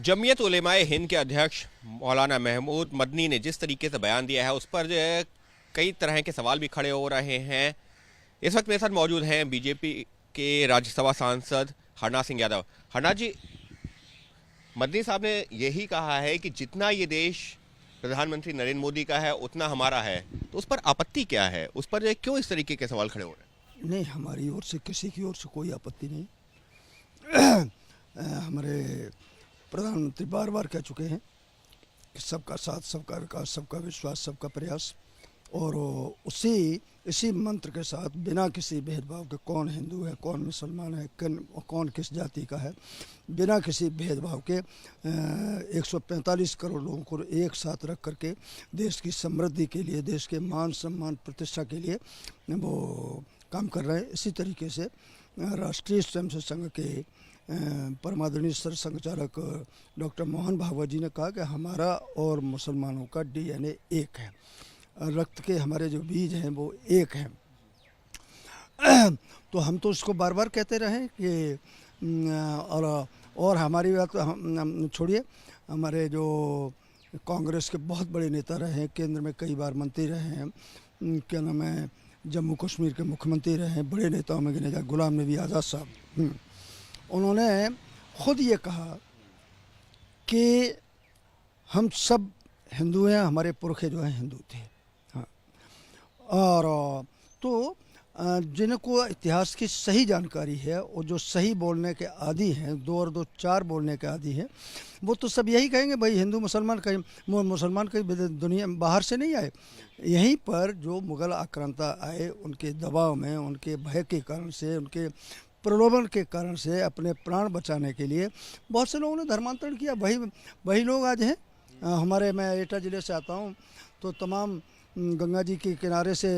जमीयत उलेमाए हिंद के अध्यक्ष मौलाना महमूद मदनी ने जिस तरीके से बयान दिया है उस पर जो है कई तरह के सवाल भी खड़े हो रहे हैं। इस वक्त मेरे साथ मौजूद हैं बीजेपी के राज्यसभा सांसद हरनाथ सिंह यादव। हरनाथ जी, मदनी साहब ने यही कहा है कि जितना ये देश प्रधानमंत्री नरेंद्र मोदी का है उतना हमारा है, तो उस पर आपत्ति क्या है? उस पर जो है क्यों इस तरीके के सवाल खड़े हो रहे हैं? नहीं, हमारी ओर से किसी की ओर से कोई आपत्ति नहीं। हमारे प्रधानमंत्री बार बार कह चुके हैं कि सबका साथ, सबका विकास, सबका विश्वास, सबका प्रयास, और इसी मंत्र के साथ बिना किसी भेदभाव के कौन हिंदू है, कौन मुसलमान है, कौन किस जाति का है, बिना किसी भेदभाव के 145 करोड़ लोगों को एक साथ रख करके देश की समृद्धि के लिए, देश के मान सम्मान प्रतिष्ठा के लिए वो काम कर रहे हैं। इसी तरीके से राष्ट्रीय स्वयंसेवक संघ के परमादरणीय सर संघचालक डॉक्टर मोहन भागवत जी ने कहा कि हमारा और मुसलमानों का डीएनए एक है, रक्त के हमारे जो बीज हैं वो एक हैं। तो हम तो उसको बार बार कहते रहे कि और हमारी बात हम छोड़िए, हमारे जो कांग्रेस के बहुत बड़े नेता रहे हैं, केंद्र में कई बार मंत्री रहे हैं, क्या नाम है, जम्मू कश्मीर के मुख्यमंत्री रहे हैं, बड़े नेताओं में गिने जाए गुलाम नबी आज़ाद साहब, उन्होंने खुद ये कहा कि हम सब हिंदू हैं, हमारे पुरखे जो हैं हिंदू थे। हाँ, और तो जिनको इतिहास की सही जानकारी है और जो सही बोलने के आदी हैं, 2 और 2 4 बोलने के आदी हैं, वो तो सब यही कहेंगे भाई हिंदू मुसलमान कहीं दुनिया बाहर से नहीं आए। यहीं पर जो मुग़ल आक्रांता आए, उनके दबाव में, उनके भय के कारण से, उनके प्रलोभन के कारण से अपने प्राण बचाने के लिए बहुत से लोगों ने धर्मांतरण किया। वही लोग आज हैं। मैं एटा ज़िले से आता हूँ, तो तमाम गंगा जी के किनारे से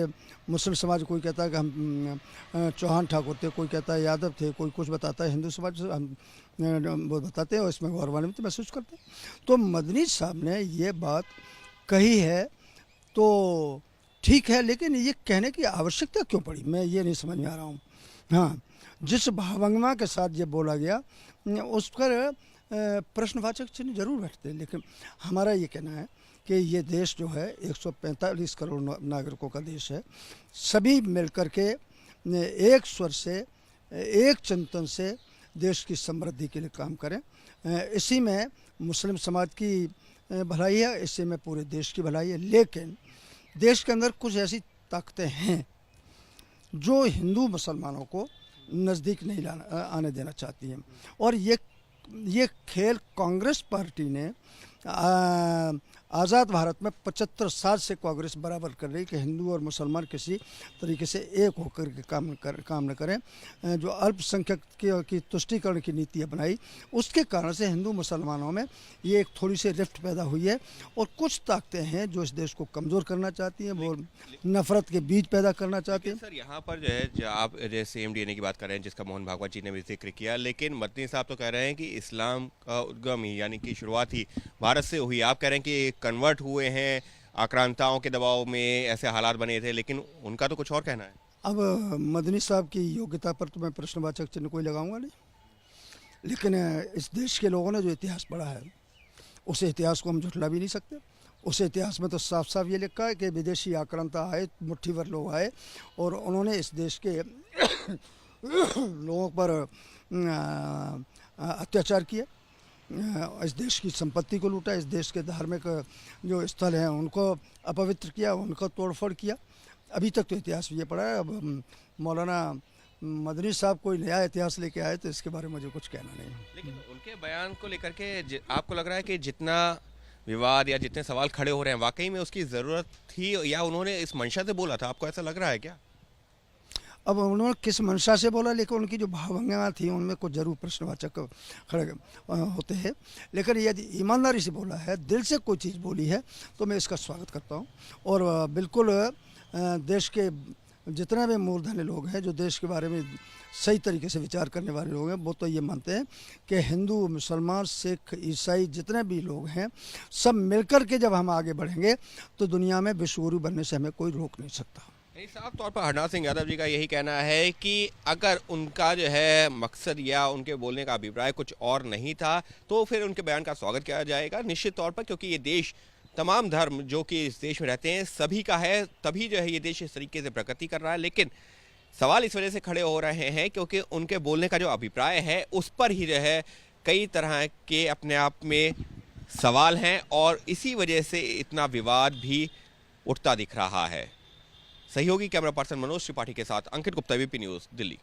मुस्लिम समाज, कोई कहता है कि हम चौहान ठाकुर थे, कोई कहता है यादव थे, कोई कुछ बताता है, हिंदू समाज हम वो बताते हैं और इसमें गौरवान्वित महसूस करते हैं। तो मदनी साहब ने ये बात कही है तो ठीक है, लेकिन ये कहने की आवश्यकता क्यों पड़ी, मैं ये नहीं समझ में आ रहा हूँ। हाँ, जिस भावंगमा के साथ ये बोला गया उस पर प्रश्नवाचक चिन्ह जरूर बैठते हैं, लेकिन हमारा ये कहना है कि ये देश जो है 145 करोड़ नागरिकों का देश है। सभी मिलकर के एक स्वर से, एक चिंतन से देश की समृद्धि के लिए काम करें। इसी में मुस्लिम समाज की भलाई है, इसी में पूरे देश की भलाई है। लेकिन देश के अंदर कुछ ऐसी ताकतें हैं जो हिंदू मुसलमानों को नज़दीक नहीं आने देना चाहती हैं, और ये खेल कांग्रेस पार्टी ने आज़ाद भारत में 75 साल से कांग्रेस बराबर कर रही कि हिंदू और मुसलमान किसी तरीके से एक होकर के काम न करें। जो अल्पसंख्यक की तुष्टीकरण की नीति अपनाई, उसके कारण से हिंदू मुसलमानों में ये एक थोड़ी सी रिफ्ट पैदा हुई है, और कुछ ताकतें हैं जो इस देश को कमज़ोर करना चाहती हैं, वो नफ़रत के बीज पैदा करना चाहती हैं। सर, यहाँ पर जो है, जो आप जैसे एमडीएनए की बात कर रहे हैं जिसका मोहन भागवत जी ने भी जिक्र किया, लेकिन मदनी साहब तो कह रहे हैं कि इस्लाम का उद्गम ही, यानी कि शुरुआत ही भारत से हुई। आप कह रहे हैं कि कन्वर्ट हुए हैं, आक्रांताओं के दबाव में ऐसे हालात बने थे, लेकिन उनका तो कुछ और कहना है। अब मदनी साहब की योग्यता पर तो मैं प्रश्नवाचक चिन्ह कोई लगाऊंगा नहीं, लेकिन इस देश के लोगों ने जो इतिहास पढ़ा है, उस इतिहास को हम झुठला भी नहीं सकते। उस इतिहास में तो साफ साफ ये लिखा है कि विदेशी आक्रांता आए, मुट्ठी भर लोग आए, और उन्होंने इस देश के लोगों पर अत्याचार किया, इस देश की संपत्ति को लूटा, इस देश के धार्मिक जो स्थल हैं उनको अपवित्र किया, उनका तोड़फोड़ किया। अभी तक तो इतिहास ये पड़ा है। अब मौलाना मदनी साहब कोई नया इतिहास लेके आए तो इसके बारे में मुझे कुछ कहना नहीं। लेकिन उनके बयान को लेकर के आपको लग रहा है कि जितना विवाद या जितने सवाल खड़े हो रहे हैं, वाकई में उसकी ज़रूरत थी, या उन्होंने इस मंशा से बोला था? आपको ऐसा लग रहा है क्या? अब उन्होंने किस मंशा से बोला, लेकिन उनकी जो भावनाएं थी उनमें कुछ जरूर प्रश्नवाचक खड़े होते हैं, लेकिन यदि ईमानदारी से बोला है, दिल से कोई चीज़ बोली है, तो मैं इसका स्वागत करता हूँ। और बिल्कुल देश के जितने भी मूर्धन्य लोग हैं, जो देश के बारे में सही तरीके से विचार करने वाले लोग हैं, वो तो ये मानते हैं कि हिंदू, मुसलमान, सिख, ईसाई जितने भी लोग हैं, सब मिलकर के जब हम आगे बढ़ेंगे तो दुनिया में विश्वगुरु बनने से हमें कोई रोक नहीं सकता। नहीं, साफ तौर पर हरनाथ सिंह यादव जी का यही कहना है कि अगर उनका जो है मकसद या उनके बोलने का अभिप्राय कुछ और नहीं था तो फिर उनके बयान का स्वागत किया जाएगा निश्चित तौर पर, क्योंकि ये देश तमाम धर्म जो कि इस देश में रहते हैं सभी का है, तभी जो है ये देश इस तरीके से प्रगति कर रहा है। लेकिन सवाल इस वजह से खड़े हो रहे हैं क्योंकि उनके बोलने का जो अभिप्राय है उस पर ही जो है कई तरह के अपने आप में सवाल हैं और इसी वजह से इतना विवाद भी उठता दिख रहा है। सहयोगी कैमरा पर्सन मनोज त्रिपाठी के साथ अंकित गुप्ता, एबीपी न्यूज़, दिल्ली।